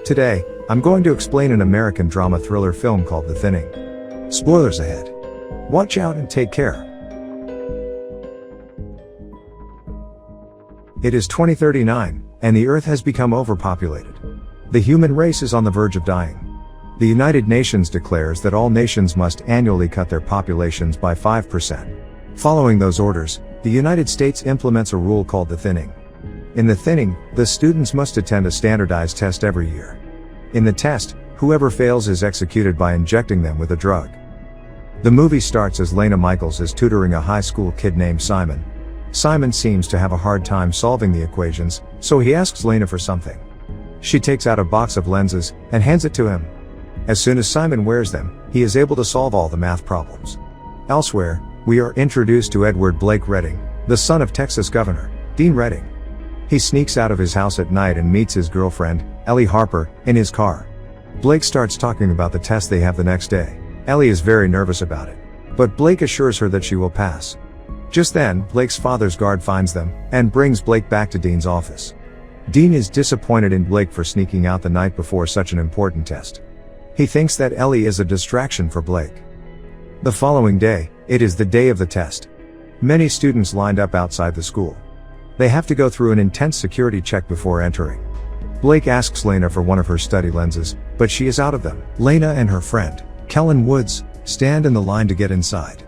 Today, I'm going to explain an American drama thriller film called The Thinning. Spoilers ahead. Watch out and take care. It is 2039, and the Earth has become overpopulated. The human race is on the verge of dying. The United Nations declares that all nations must annually cut their populations by 5%. Following those orders, the United States implements a rule called the thinning. In the thinning, the students must attend a standardized test every year. In the test, whoever fails is executed by injecting them with a drug. The movie starts as Lena Michaels is tutoring a high school kid named Simon. Simon seems to have a hard time solving the equations, so he asks Lena for something. She takes out a box of lenses and hands it to him. As soon as Simon wears them, he is able to solve all the math problems. Elsewhere, we are introduced to Edward Blake Redding, the son of Texas Governor Dean Redding. He sneaks out of his house at night and meets his girlfriend, Ellie Harper, in his car. Blake starts talking about the test they have the next day. Ellie is very nervous about it, but Blake assures her that she will pass. Just then, Blake's father's guard finds them and brings Blake back to Dean's office. Dean is disappointed in Blake for sneaking out the night before such an important test. He thinks that Ellie is a distraction for Blake. The following day, it is the day of the test. Many students lined up outside the school. They have to go through an intense security check before entering. Blake asks Lena for one of her study lenses, but she is out of them. Lena and her friend, Kellen Woods, stand in the line to get inside.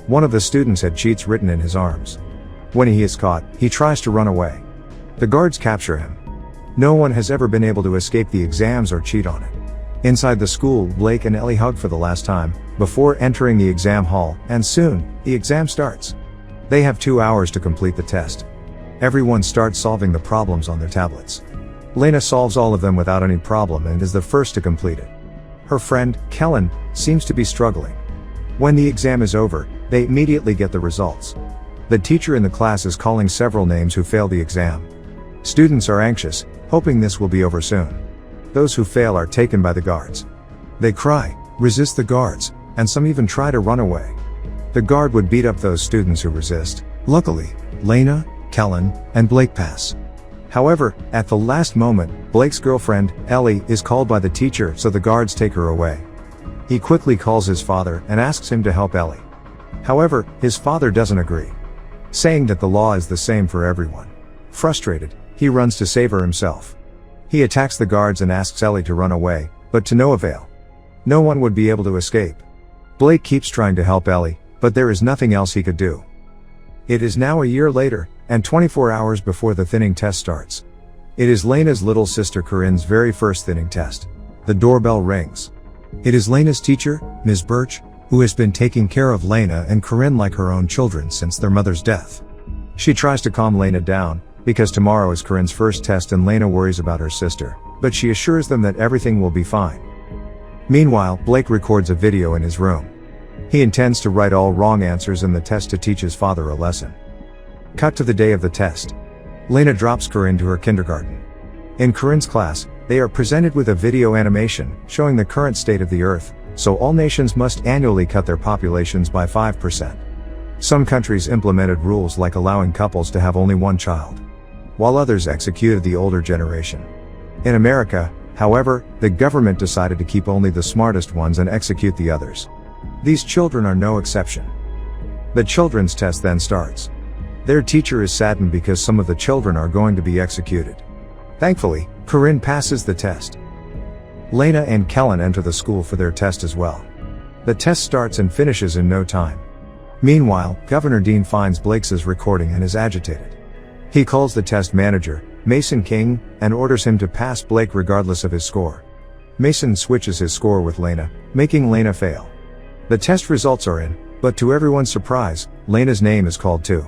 One of the students had cheats written in his arms. When he is caught, he tries to run away. The guards capture him. No one has ever been able to escape the exams or cheat on it. Inside the school, Blake and Ellie hug for the last time, before entering the exam hall, and soon, the exam starts. They have 2 hours to complete the test. Everyone starts solving the problems on their tablets. Lena solves all of them without any problem and is the first to complete it. Her friend, Kellen, seems to be struggling. When the exam is over, they immediately get the results. The teacher in the class is calling several names who failed the exam. Students are anxious, hoping this will be over soon. Those who fail are taken by the guards. They cry, resist the guards, and some even try to run away. The guard would beat up those students who resist. Luckily, Lena, Kellen, and Blake pass. However, at the last moment, Blake's girlfriend, Ellie, is called by the teacher, so the guards take her away. He quickly calls his father and asks him to help Ellie. However, his father doesn't agree, saying that the law is the same for everyone. Frustrated, he runs to save her himself. He attacks the guards and asks Ellie to run away, but to no avail. No one would be able to escape. Blake keeps trying to help Ellie, but there is nothing else he could do. It is now a year later, and 24 hours before the thinning test starts. It is Lena's little sister Corinne's very first thinning test. The doorbell rings. It is Lena's teacher, Ms. Birch, who has been taking care of Lena and Corinne like her own children since their mother's death. She tries to calm Lena down, because tomorrow is Corinne's first test and Lena worries about her sister, but she assures them that everything will be fine. Meanwhile, Blake records a video in his room. He intends to write all wrong answers in the test to teach his father a lesson. Cut to the day of the test. Lena drops Corinne to her kindergarten. In Corinne's class, they are presented with a video animation showing the current state of the Earth, so all nations must annually cut their populations by 5%. Some countries implemented rules like allowing couples to have only one child, while others executed the older generation. In America, however, the government decided to keep only the smartest ones and execute the others. These children are no exception. The children's test then starts. Their teacher is saddened because some of the children are going to be executed. Thankfully, Corinne passes the test. Lena and Kellen enter the school for their test as well. The test starts and finishes in no time. Meanwhile, Governor Dean finds Blake's recording and is agitated. He calls the test manager, Mason King, and orders him to pass Blake regardless of his score. Mason switches his score with Lena, making Lena fail. The test results are in, but to everyone's surprise, Lena's name is called too.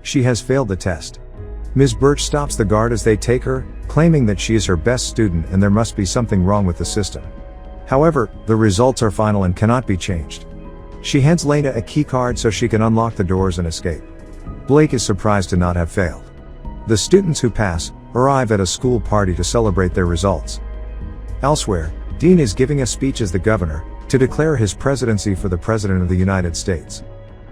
She has failed the test. Ms. Birch stops the guard as they take her, claiming that she is her best student and there must be something wrong with the system. However, the results are final and cannot be changed. She hands Lena a key card so she can unlock the doors and escape. Blake is surprised to not have failed. The students who pass arrive at a school party to celebrate their results. Elsewhere, Dean is giving a speech as the governor to declare his presidency for the President of the United States.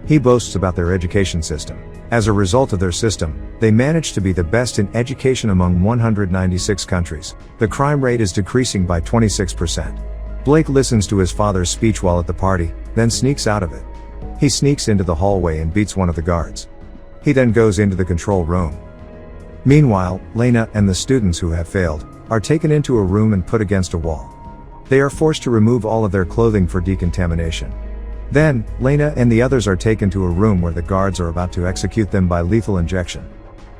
He boasts about their education system. As a result of their system, they manage to be the best in education among 196 countries. The crime rate is decreasing by 26%. Blake listens to his father's speech while at the party, then sneaks out of it. He sneaks into the hallway and beats one of the guards. He then goes into the control room. Meanwhile, Lena and the students who have failed are taken into a room and put against a wall. They are forced to remove all of their clothing for decontamination. Then, Lena and the others are taken to a room where the guards are about to execute them by lethal injection.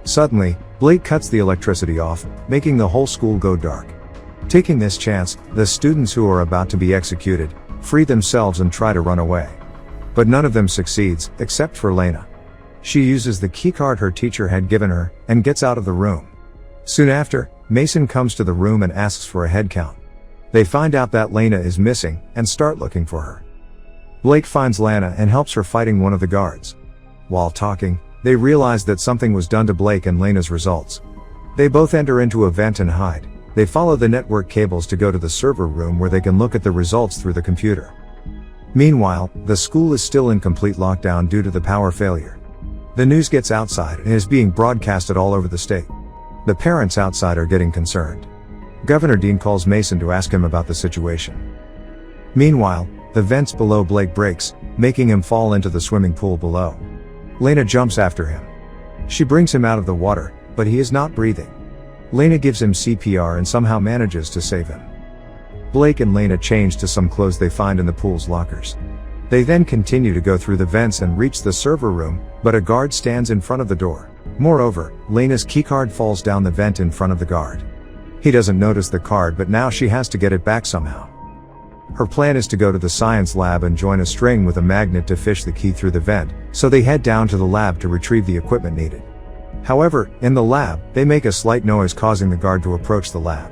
Suddenly, Blake cuts the electricity off, making the whole school go dark. Taking this chance, the students who are about to be executed free themselves and try to run away. But none of them succeeds, except for Lena. She uses the keycard her teacher had given her, and gets out of the room. Soon after, Mason comes to the room and asks for a head count. They find out that Lena is missing, and start looking for her. Blake finds Lana and helps her fighting one of the guards. While talking, they realize that something was done to Blake and Lena's results. They both enter into a vent and hide. They follow the network cables to go to the server room where they can look at the results through the computer. Meanwhile, the school is still in complete lockdown due to the power failure. The news gets outside and is being broadcasted all over the state. The parents outside are getting concerned. Governor Dean calls Mason to ask him about the situation. Meanwhile, the vents below Blake breaks, making him fall into the swimming pool below. Lena jumps after him. She brings him out of the water, but he is not breathing. Lena gives him CPR and somehow manages to save him. Blake and Lena change to some clothes they find in the pool's lockers. They then continue to go through the vents and reach the server room, but a guard stands in front of the door. Moreover, Lena's keycard falls down the vent in front of the guard. He doesn't notice the card, but now she has to get it back somehow. Her plan is to go to the science lab and join a string with a magnet to fish the key through the vent, so they head down to the lab to retrieve the equipment needed. However, in the lab, they make a slight noise causing the guard to approach the lab.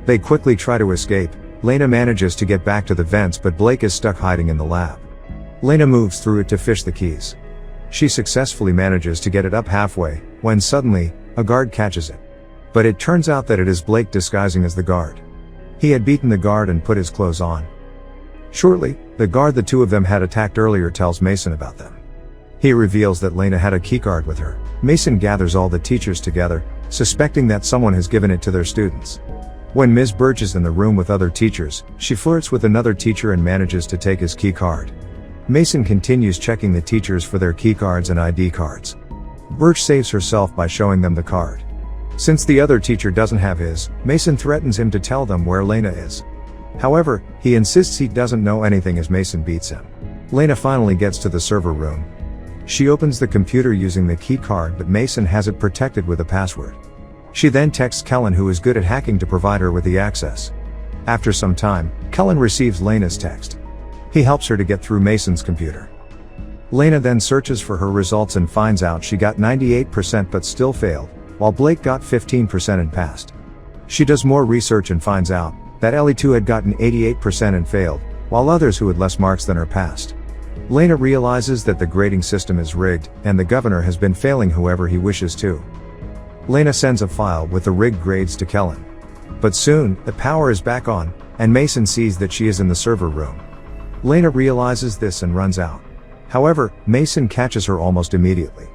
They quickly try to escape. Lena manages to get back to the vents, but Blake is stuck hiding in the lab. Lena moves through it to fish the keys. She successfully manages to get it up halfway, when suddenly, a guard catches it. But it turns out that it is Blake disguising as the guard. He had beaten the guard and put his clothes on. Shortly, the guard the two of them had attacked earlier tells Mason about them. He reveals that Lena had a keycard with her. Mason gathers all the teachers together, suspecting that someone has given it to their students. When Ms. Birch is in the room with other teachers, she flirts with another teacher and manages to take his keycard. Mason continues checking the teachers for their keycards and ID cards. Birch saves herself by showing them the card. Since the other teacher doesn't have his, Mason threatens him to tell them where Lena is. However, he insists he doesn't know anything as Mason beats him. Lena finally gets to the server room. She opens the computer using the key card, but Mason has it protected with a password. She then texts Kellen, who is good at hacking, to provide her with the access. After some time, Kellen receives Lena's text. He helps her to get through Mason's computer. Lena then searches for her results and finds out she got 98% but still failed, while Blake got 15% and passed. She does more research and finds out that Ellie too had gotten 88% and failed, while others who had less marks than her passed. Lena realizes that the grading system is rigged, and the governor has been failing whoever he wishes to. Lena sends a file with the rigged grades to Kellen. But soon, the power is back on, and Mason sees that she is in the server room. Lena realizes this and runs out. However, Mason catches her almost immediately.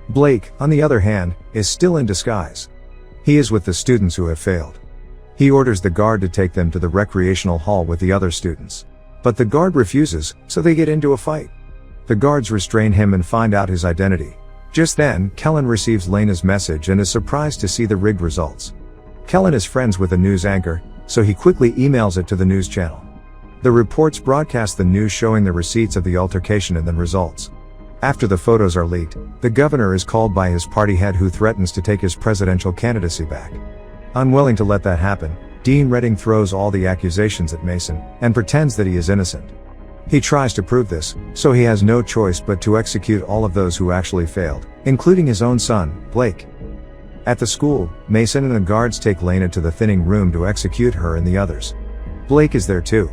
Blake, on the other hand, is still in disguise. He is with the students who have failed. He orders the guard to take them to the recreational hall with the other students. But the guard refuses, so they get into a fight. The guards restrain him and find out his identity. Just then, Kellen receives Lena's message and is surprised to see the rigged results. Kellen is friends with a news anchor, so he quickly emails it to the news channel. The reports broadcast the news showing the receipts of the altercation and then results. After the photos are leaked, the governor is called by his party head, who threatens to take his presidential candidacy back. Unwilling to let that happen, Dean Redding throws all the accusations at Mason and pretends that he is innocent. He tries to prove this, so he has no choice but to execute all of those who actually failed, including his own son, Blake. At the school, Mason and the guards take Lena to the thinning room to execute her and the others. Blake is there too.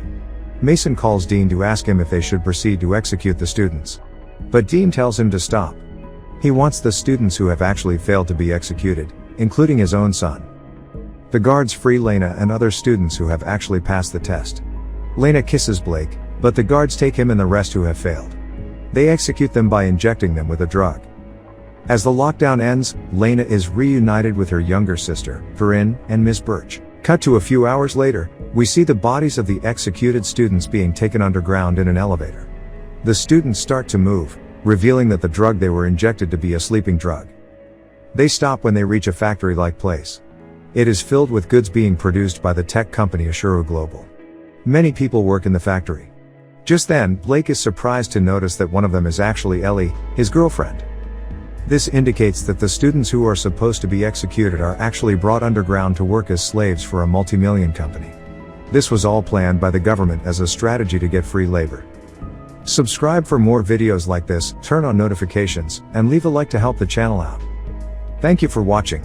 Mason calls Dean to ask him if they should proceed to execute the students. But Dean tells him to stop. He wants the students who have actually failed to be executed, including his own son. The guards free Lena and other students who have actually passed the test. Lena kisses Blake, but the guards take him and the rest who have failed. They execute them by injecting them with a drug. As the lockdown ends, Lena is reunited with her younger sister, Corinne, and Miss Birch. Cut to a few hours later, we see the bodies of the executed students being taken underground in an elevator. The students start to move, revealing that the drug they were injected to be a sleeping drug. They stop when they reach a factory-like place. It is filled with goods being produced by the tech company Ashuru Global. Many people work in the factory. Just then, Blake is surprised to notice that one of them is actually Ellie, his girlfriend. This indicates that the students who are supposed to be executed are actually brought underground to work as slaves for a multi-million company. This was all planned by the government as a strategy to get free labor. Subscribe for more videos like this, turn on notifications, and leave a like to help the channel out. Thank you for watching.